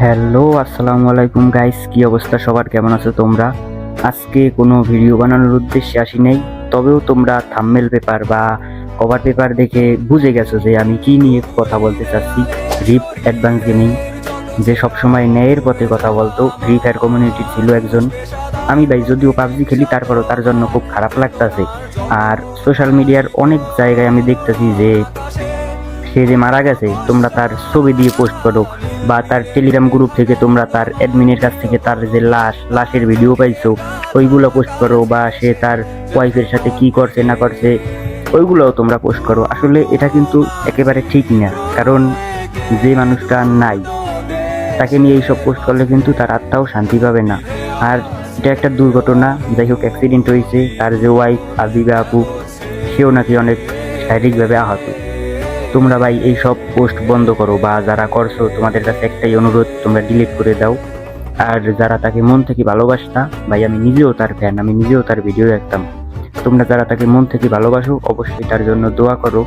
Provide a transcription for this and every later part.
Hello, আসসালামু আলাইকুম guys, কি অবস্থা সবার? কেমন আছো তোমরা? আজকে কোনো ভিডিও বানানোর উদ্দেশ্যে আসি নাই, তবেও তোমরা থাম্বনেল পেপার বা কভার পেপার দেখে বুঝে গেছো যে আমি কি নিয়ে কথা বলতে চাচ্ছি। রিফট অ্যাডভান্স গেমিং, যে সবসময় ন্যায়ের পথে কথা বলতো, ফ্রি ফায়ার কমিউনিটি ছিল একজন। আমি ভাই যদিও পাবজি খেলি, তারপরও তার জন্য খুব খারাপ লাগতাছে। আর সোশ্যাল মিডিয়ার অনেক জায়গায় আমি দেখতেছি যে সে যে মারা গেছে, তোমরা তার ছবি দিয়ে পোস্ট করো, বা তার টেলিগ্রাম গ্রুপ থেকে তোমরা তার অ্যাডমিনের কাছ থেকে তার যে লাশের ভিডিও পাইছো ওইগুলো পোস্ট করো, বা সে তার ওয়াইফের সাথে কি করছে না করছে ওইগুলোও তোমরা পোস্ট করো। আসলে এটা কিন্তু একেবারে ঠিক না, কারণ যে মানুষটা নাই তাকে নিয়ে এইসব পোস্ট করলে কিন্তু তার আত্মাও শান্তি পাবে না। আর এটা একটা দুর্ঘটনা, যাই হোক অ্যাক্সিডেন্ট হয়েছে, তার যে ওয়াইফ আবিবা আপু সেও নাকি অনেক শারীরিকভাবে আহত। তোমরা ভাই এই সব পোস্ট বন্ধ করো, বা যারা করছো তোমাদের কাছে একটাই অনুরোধ, তোমরা ডিলিট করে দাও। আর যারা তাকে মন থেকে ভালোবাসতা, ভাই আমি নিজেও তার ফ্যান, আমি নিজেও তার ভিডিও দেখতাম, তোমরা যারা তাকে মন থেকে ভালোবাসো অবশ্যই তার জন্য দোয়া করো,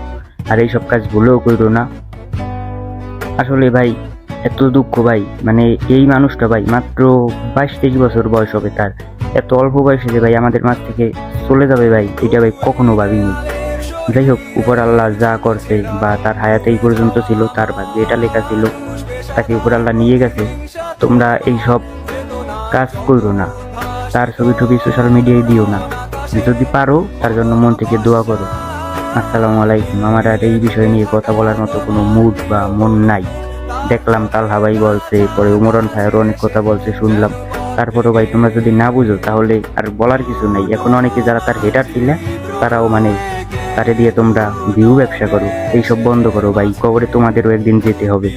আর এই সব কাজ ভুলেও করো না। আসলে ভাই এত দুঃখ ভাই, মানে এই মানুষটা ভাই মাত্র 22-23 বছর বয়স হবে তার, এত অল্প বয়সে যে ভাই আমাদের মাঝ থেকে চলে যাবে ভাই, এটা ভাই কখনো ভাবিনি। যাই হোক, উপর আল্লাহ যা করছে, বা তার হায়াতে এই পর্যন্ত ছিল, তার ভাগ্যে এটা লেখা ছিল, তাকে উপর আল্লাহ নিয়ে গেছে। তোমরা এই সব কাজ করো না, তার ছবি টবি সোশ্যাল মিডিয়ায় দিও না, যদি পারো তার জন্য মন থেকে দোয়া করো। আসসালামু আলাইকুম। আমার আর এই বিষয় নিয়ে কথা বলার মতো কোনো মুড বা মন নাই। দেখলাম তালহা ভাই বলছে, পরে উমরন ভাইয়েরও অনেক কথা বলছে শুনলাম, তারপরও ভাই তোমরা যদি না বুঝো তাহলে আর বলার কিছু নাই। এখন অনেকে যারা তার হেটার ছিল তারাও মানে তারে দিয়ে তোমরা ভিউ ব্যবসা করো, এইসব বন্ধ করো ভাই, কবরে তোমাদেরও একদিন যেতে হবে।